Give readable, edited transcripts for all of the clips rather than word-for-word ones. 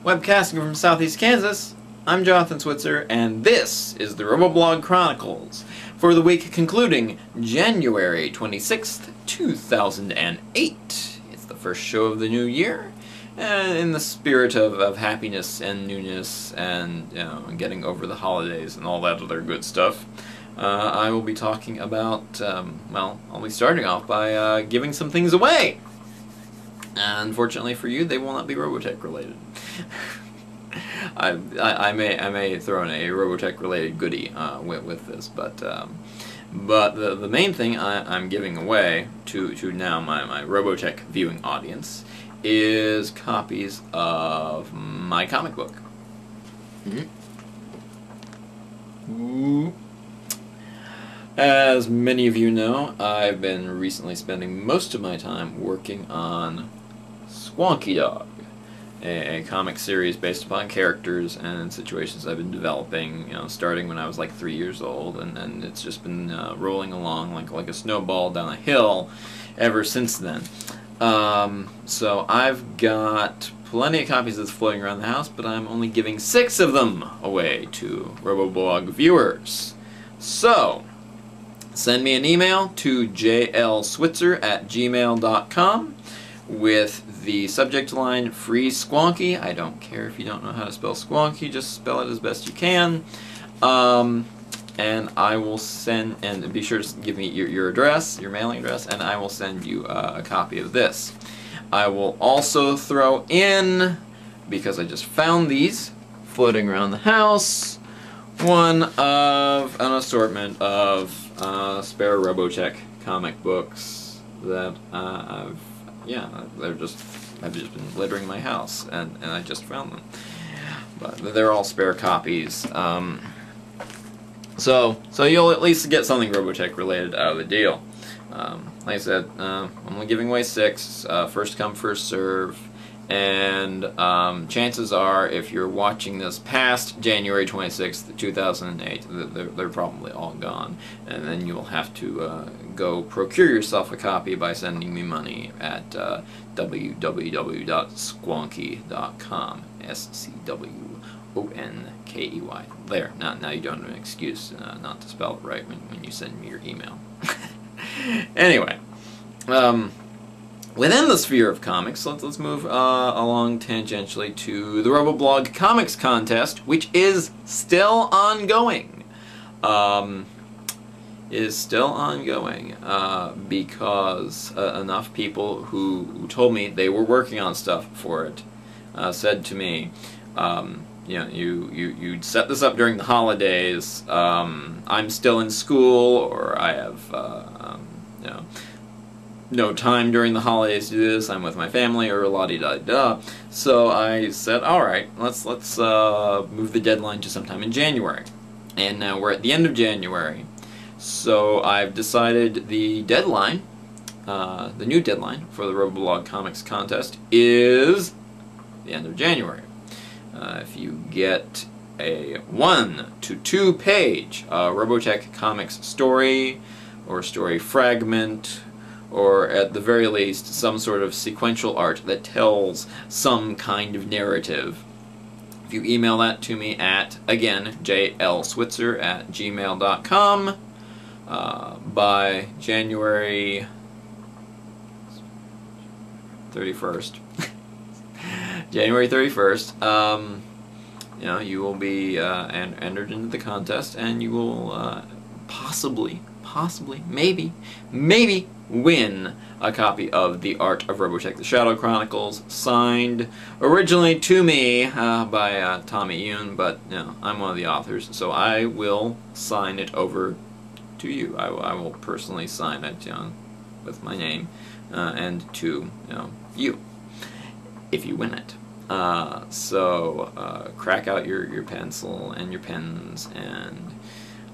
Webcasting from Southeast Kansas, I'm Jonathan Switzer, and this is the Roboblog Chronicles for the week concluding January 26th, 2008. It's the first show of the new year, and in the spirit of happiness and newness and, you know, getting over the holidays and all that other good stuff, I will be talking about, well, I'll be starting off by giving some things away. Unfortunately for you, they will not be Robotech related. I may throw in a Robotech related goodie with this, but the main thing I'm giving away to now my Robotech viewing audience is copies of my comic book. As many of you know, I've been recently spending most of my time working on Squonky Dog, a comic series based upon characters and situations I've been developing, you know, starting when I was like 3 years old, and it's just been rolling along like a snowball down a hill ever since then. So I've got plenty of copies of this floating around the house, but I'm only giving 6 of them away to Roboblog viewers. So send me an email to jlswitzer@gmail.com with the subject line Free Squonky. I don't care if you don't know how to spell Squonky, just spell it as best you can. And I will send, and be sure to give me your address, your mailing address, and I will send you a copy of this. I will also throw in, because I just found these floating around the house, one of an assortment of spare Robotech comic books that I've just been littering my house, and I just found them. But they're all spare copies. So you'll at least get something Robotech related out of the deal. Like I said, I'm only giving away 6, first come, first serve, and chances are, if you're watching this past January 26th, 2008, they're probably all gone, and then you'll have to go procure yourself a copy by sending me money at www.squonky.com, SCWONKEY. There, now you don't have an excuse not to spell it right when you send me your email. Anyway, within the sphere of comics, let's move along tangentially to the Roboblog Comics Contest, which is still ongoing. Because enough people who told me they were working on stuff for it said to me, you know, you'd set this up during the holidays. I'm still in school, or I have you know, no time during the holidays to do this. I'm with my family, or la-di-da-da. So I said, all right, let's move the deadline to sometime in January. And now we're at the end of January. So I've decided the deadline, the new deadline for the Roboblog Comics Contest is the end of January. If you get a 1 to 2 page Robotech Comics story, or story fragment, or at the very least some sort of sequential art that tells some kind of narrative, if you email that to me at, again, jlswitzer@gmail.com by January 31st, January 31st, you know, you will be entered into the contest, and you will possibly, maybe win a copy of The Art of Robotech: The Shadow Chronicles, signed originally to me by Tommy Yoon, but you know, I'm one of the authors, so I will sign it over to you. I will personally sign it, you know, with my name, and to, you know, you, if you win it. So crack out your pencil and your pens and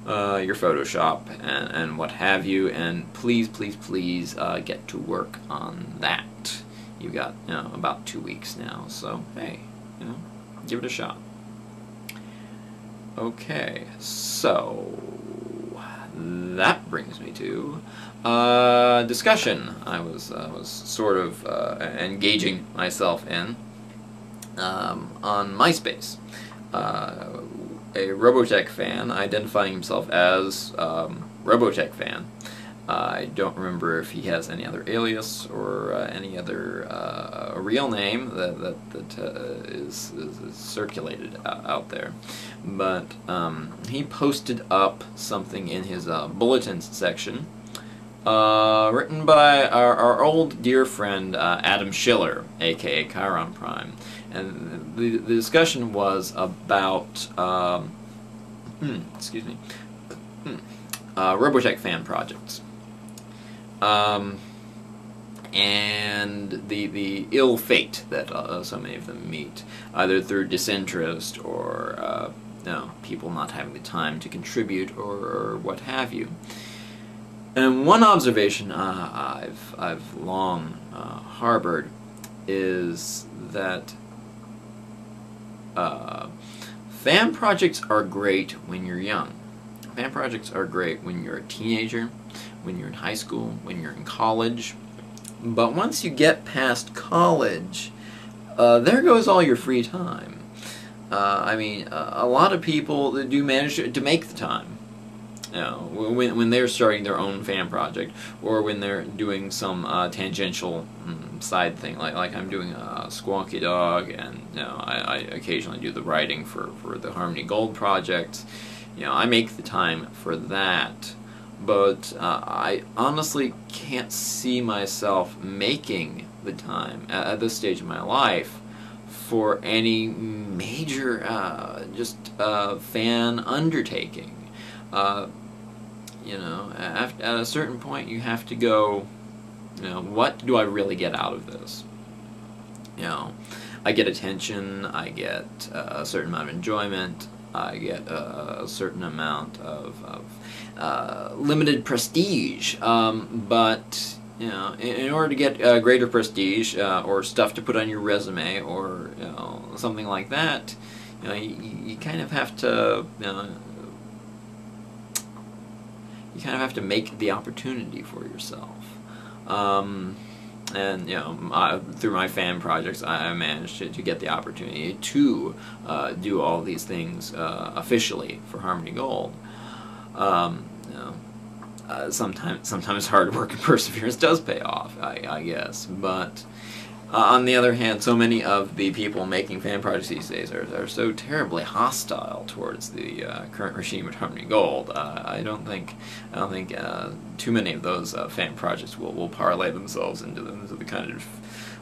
your Photoshop and what have you, and please get to work on that. You've got, you know, about 2 weeks now, so hey, you know, give it a shot. Okay, so that brings me to discussion I was sort of engaging myself in. on MySpace. A Robotech fan identifying himself as Robotech fan. I don't remember if he has any other alias or any other real name that is circulated out there. But he posted up something in his bulletins section written by our old dear friend Adam Schiller, aka Chiron Prime. And the discussion was about excuse me, Robotech fan projects. And the ill fate that so many of them meet, either through disinterest or people not having the time to contribute or what have you. And one observation I've long harbored is that fan projects are great when you're young. Fan projects are great when you're a teenager, when you're in high school, when you're in college. But once you get past college, there goes all your free time. I mean, a lot of people do manage to make the time. You know, when they're starting their own fan project, or when they're doing some tangential side thing, like I'm doing a Squawky Dog, and I occasionally do the writing for the Harmony Gold project. I make the time for that, but I honestly can't see myself making the time at this stage of my life for any major fan undertaking. At a certain point you have to go, what do I really get out of this? I get attention, I get a certain amount of enjoyment, I get a certain amount of limited prestige, but in order to get greater prestige or stuff to put on your resume or something like that, you kind of have to make the opportunity for yourself. And through my fan projects, I managed to get the opportunity to do all these things officially for Harmony Gold. Sometimes hard work and perseverance does pay off, I guess, but on the other hand, so many of the people making fan projects these days are so terribly hostile towards the current regime at Harmony Gold. I don't think too many of those fan projects will parlay themselves into the kind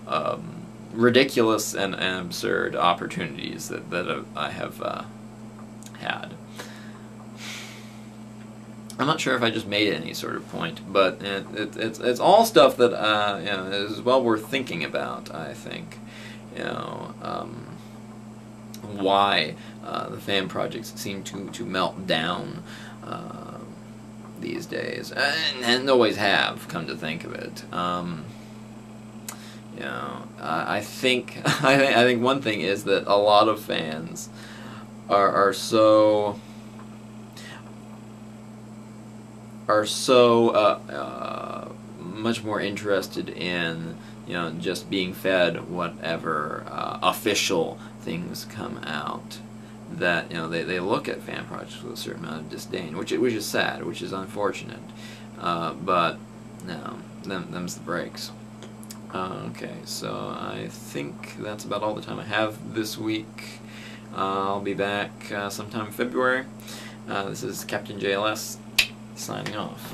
of ridiculous and absurd opportunities that I have had. I'm not sure if I just made any sort of point, but it's all stuff that is well worth thinking about. I think, why the fan projects seem to melt down these days, and always have. Come to think of it, I think one thing is that a lot of fans are so much more interested in just being fed whatever official things come out, that they look at fan projects with a certain amount of disdain, which is sad, which is unfortunate, but them's the breaks. Okay, so I think that's about all the time I have this week. I'll be back sometime in February. This is Captain JLS signing off.